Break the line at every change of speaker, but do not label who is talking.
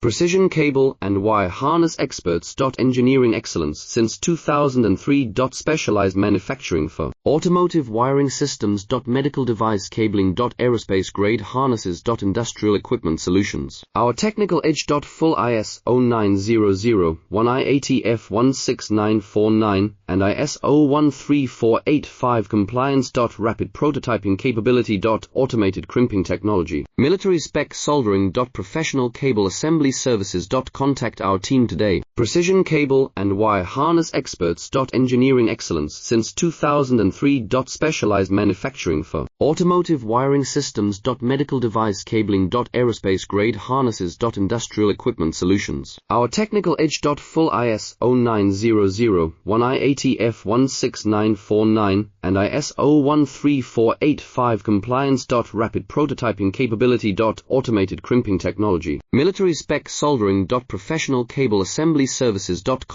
Precision cable and wire harness experts. Engineering excellence since 2003. Specialized manufacturing for automotive wiring systems. Medical device cabling. Aerospace grade harnesses. Industrial equipment solutions. Our technical edge. Full ISO 9001 IATF 16949 and ISO 13485 compliance. Rapid prototyping capability. Automated crimping technology. Military spec soldering. Professional cable assembly services. Contact our team today. Precision cable and wire harness experts. Engineering excellence since 2003. Specialized manufacturing for automotive wiring systems. Medical device cabling. Aerospace grade harnesses. Industrial equipment solutions. Our technical edge. Full ISO 9001 IATF 16949 and ISO 13485 compliance. Rapid prototyping capability. Automated crimping technology. Military spec soldering. Professional cable assembly services. Contact